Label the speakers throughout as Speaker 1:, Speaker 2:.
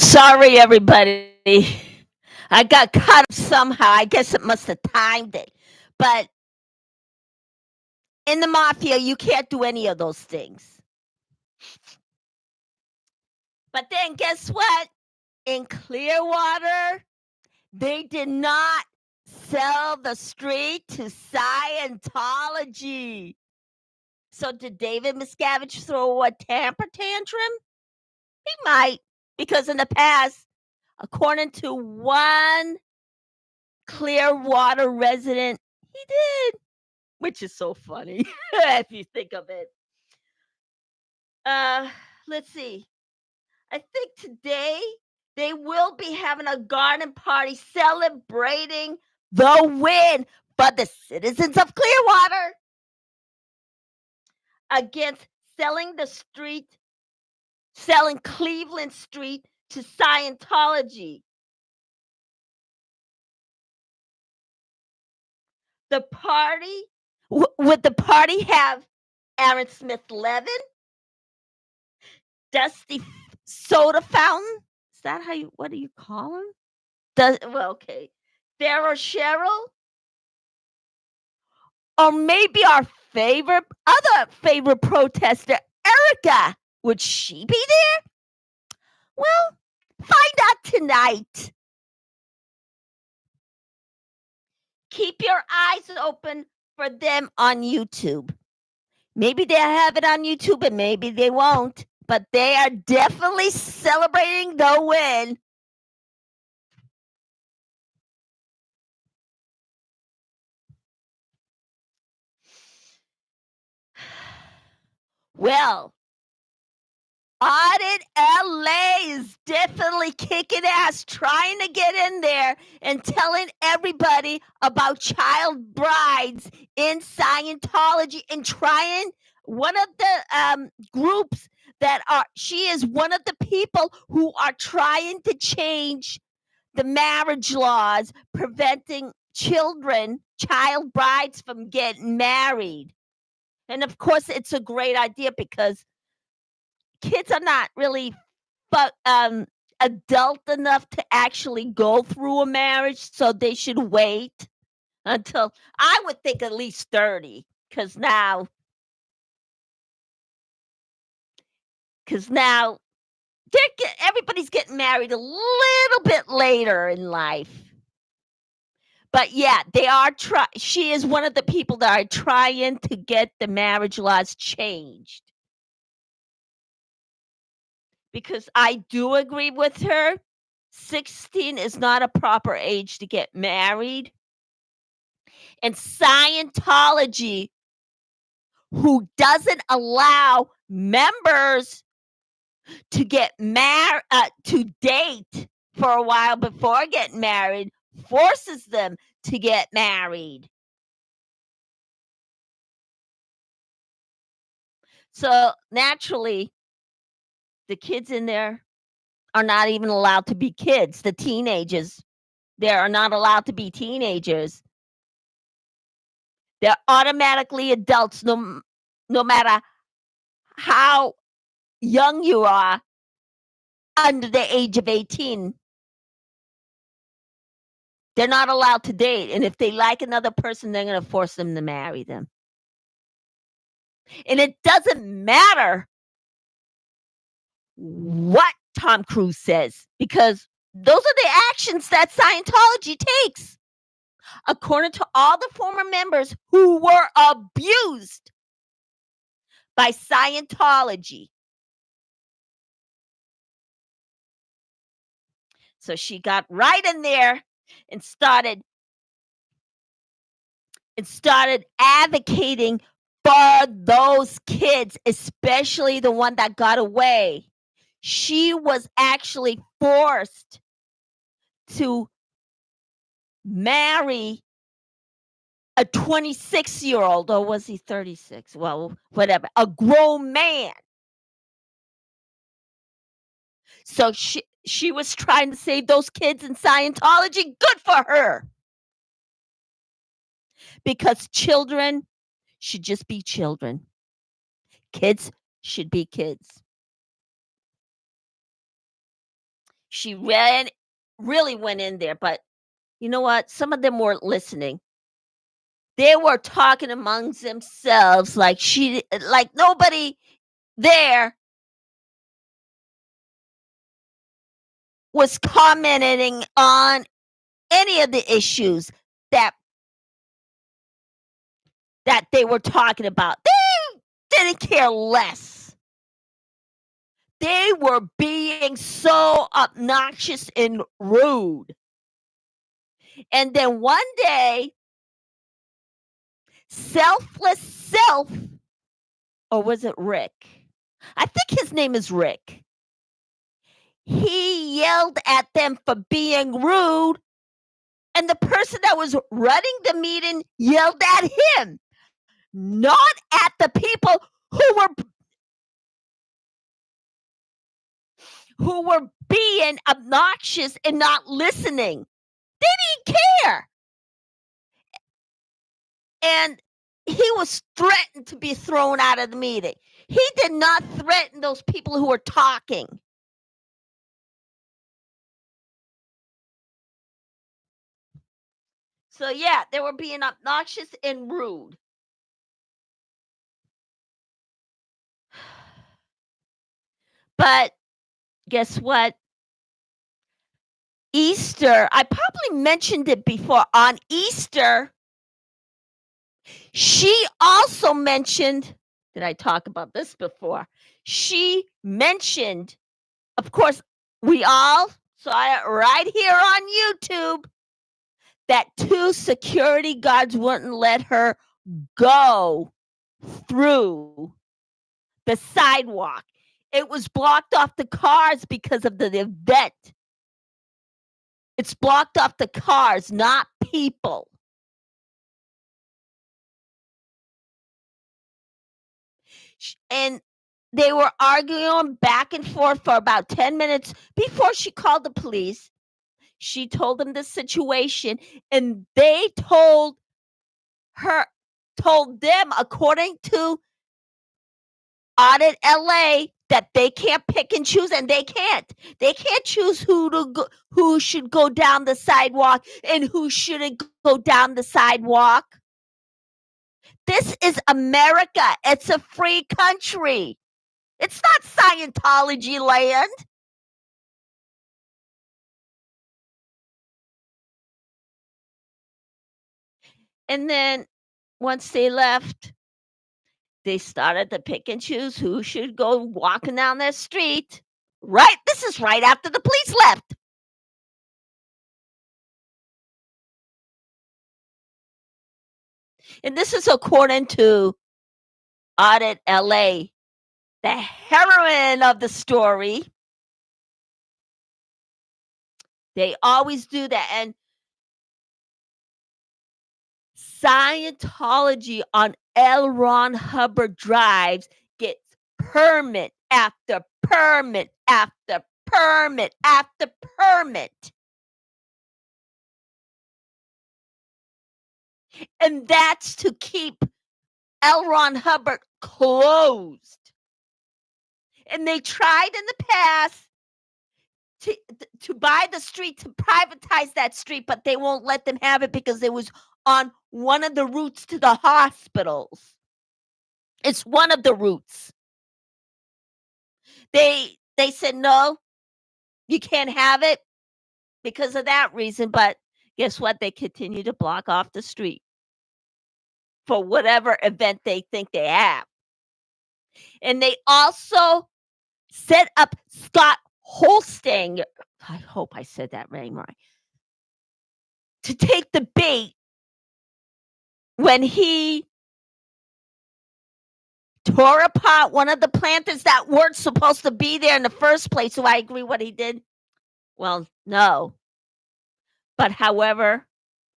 Speaker 1: Sorry, everybody. I got caught up somehow. I guess it must have timed it. But in the mafia, you can't do any of those things. But then guess what? In Clearwater, they did not sell the street to Scientology. So did David Miscavige throw a temper tantrum? He might, because in the past, according to one Clearwater resident, he did, which is so funny if you think of it. Uh, let's see. I think today they will be having a garden party celebrating the win for the citizens of Clearwater against selling Cleveland Street to Scientology. The party, would the party have Aaron Smith Levin, Dusty Soda Fountain? Is that what do you call him? Okay. Pharaoh Cheryl? Or maybe our other favorite protester, Erica. Would she be there? Well, find out tonight. Keep your eyes open for them on YouTube. Maybe they'll have it on YouTube and maybe they won't. But they are definitely celebrating the win. Well, Audit LA is definitely kicking ass, trying to get in there and telling everybody about child brides in Scientology and trying one of the groups she is one of the people who are trying to change the marriage laws, preventing child brides from getting married. And of course, it's a great idea because kids are not really adult enough to actually go through a marriage, so they should wait until, I would think, at least 30, because now everybody's getting married a little bit later in life. But yeah, she is one of the people that are trying to get the marriage laws changed. Because I do agree with her. 16 is not a proper age to get married. And Scientology, who doesn't allow members to to date for a while before getting married, forces them to get married. So naturally, the kids in there are not even allowed to be kids. The teenagers, they are not allowed to be teenagers. They're automatically adults, no matter how young you are, under the age of 18. They're not allowed to date. And if they like another person, they're going to force them to marry them. And it doesn't matter what Tom Cruise says, because those are the actions that Scientology takes. According to all the former members who were abused by Scientology. So she got right in there and started advocating for those kids, especially the one that got away. She was actually forced to marry a 26-year-old, or was he 36? Well, whatever, a grown man. So she was trying to save those kids in Scientology. Good for her. Because children should just be children. Kids should be kids. She really went in there, but you know what? Some of them weren't listening. They were talking amongst themselves like nobody there was commenting on any of the issues that they were talking about. They didn't care less. They were being so obnoxious and rude. And then one day, Selfless Self, or was it Rick? I think his name is Rick. He yelled at them for being rude, and the person that was running the meeting yelled at him, not at the people who were being obnoxious and not listening. They didn't care. And he was threatened to be thrown out of the meeting. He did not threaten those people who were talking. So yeah, they were being obnoxious and rude. But guess what? Easter, I probably mentioned it before. On Easter, she also mentioned, did I talk about this before? She mentioned, of course, we all saw it right here on YouTube, that 2 security guards wouldn't let her go through the sidewalk. It was blocked off the cars because of the event. It's blocked off the cars, not people. And they were arguing back and forth for about 10 minutes before she called the police. She told them the situation, and they told them, according to Audit LA, that they can't pick and choose, and they can't. They can't choose who should go down the sidewalk and who shouldn't go down the sidewalk. This is America. It's a free country. It's not Scientology land. And then once they left, they started to pick and choose who should go walking down that street. Right? This is right after the police left. And this is according to Audit LA, the heroine of the story. They always do that. And Scientology on L. Ron Hubbard drives gets permit after permit after permit after permit. And that's to keep L. Ron Hubbard closed. And they tried in the past to buy the street, to privatize that street, but they won't let them have it because it was on one of the routes to the hospitals. It's one of the routes. They said, no, you can't have it because of that reason. But guess what? They continue to block off the street for whatever event they think they have. And they also set up Scott Holstang, I hope I said that right, to take the bait when he tore apart one of the planters that weren't supposed to be there in the first place. So I agree what he did. Well, no. But however,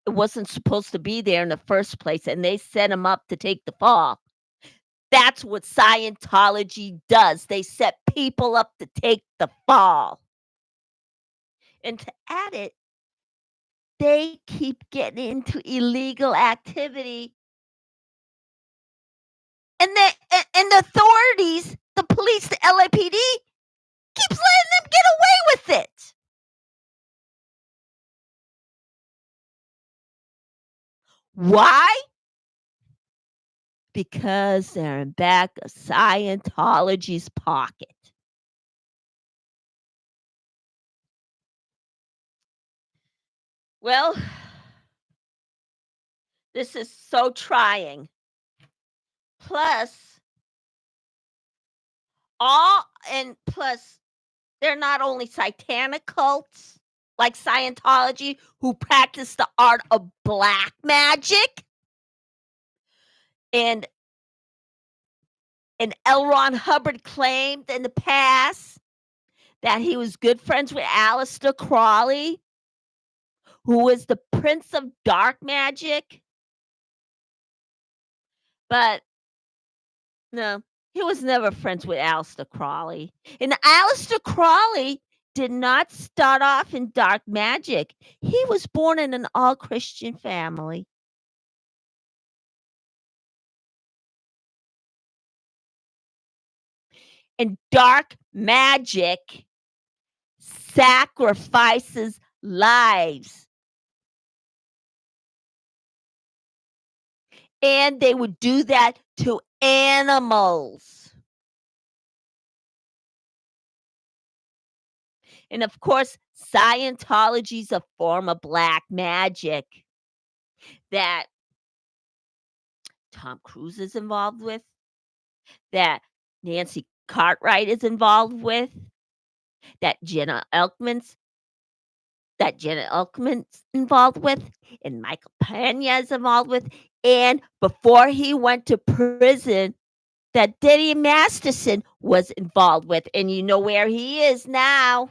Speaker 1: it wasn't supposed to be there in the first place, and they set him up to take the fall. That's what Scientology does. They set people up to take the fall. And to add it, they keep getting into illegal activity. And the authorities, the police, the LAPD, keeps letting them get away with it. Why? Because they're in back of Scientology's pocket. Well, this is so trying. Plus, plus they're not only satanic cults like Scientology who practice the art of black magic, and L. Ron Hubbard claimed in the past that he was good friends with Aleister Crowley, who was the prince of dark magic. But no, he was never friends with Aleister Crowley. And Aleister Crowley did not start off in dark magic. He was born in an all-Christian family. And dark magic sacrifices lives. And they would do that to animals. And of course, Scientology is a form of black magic that Tom Cruise is involved with, that Nancy Cartwright is involved with, that Jenna Elkman's involved with, and Michael Pena is involved with, and before he went to prison, that Diddy Masterson was involved with, and you know where he is now.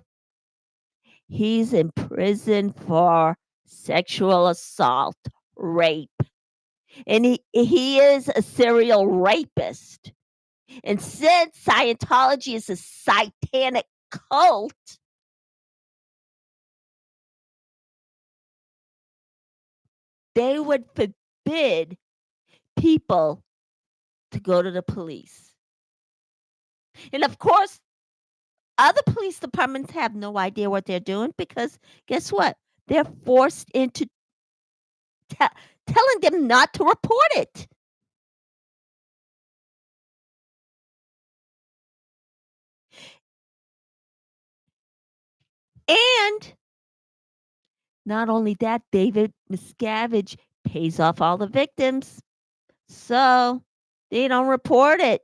Speaker 1: He's in prison for sexual assault, rape, and he is a serial rapist. And since Scientology is a satanic cult, they would forbid people to go to the police. And of course, other police departments have no idea what they're doing because guess what? They're forced into telling them not to report it. And not only that, David Miscavige pays off all the victims. So they don't report it.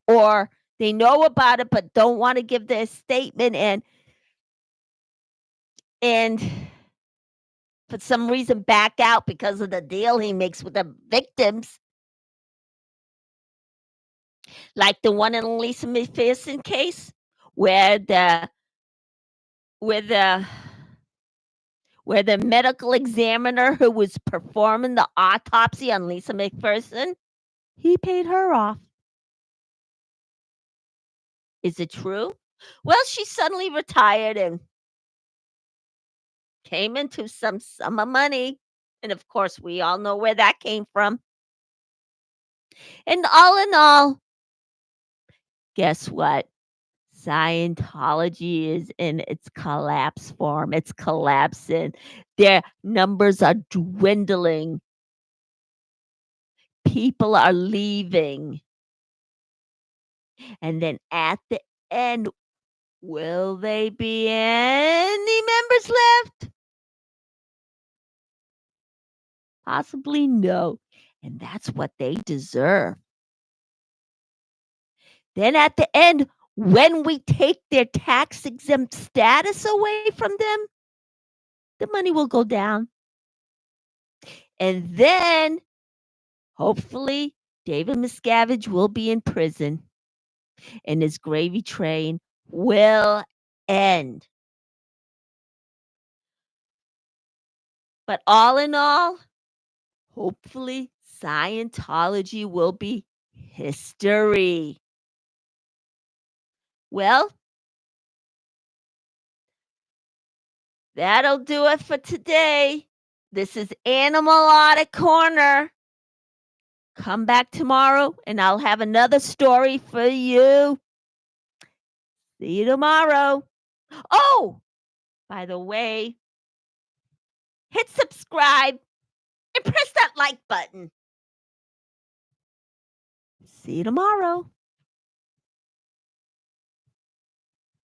Speaker 1: Or they know about it but don't want to give their statement and for some reason back out because of the deal he makes with the victims. Like the one in Lisa McPherson case where the where the where the medical examiner who was performing the autopsy on Lisa McPherson, he paid her off. Is it true? Well, she suddenly retired and came into some sum of money. And of course, we all know where that came from. And all in all, guess what? Scientology is in its collapse form. It's collapsing. Their numbers are dwindling. People are leaving. And then at the end, will they be any members left? Possibly no. And that's what they deserve. Then at the end, when we take their tax exempt status away from them, the money will go down. And then hopefully David Miscavige will be in prison and his gravy train will end. But all in all, hopefully Scientology will be history. Well, that'll do it for today. This is Animal Audit Corner. Come back tomorrow and I'll have another story for you. See you tomorrow. Oh, by the way, hit subscribe and and press that like button. See you tomorrow.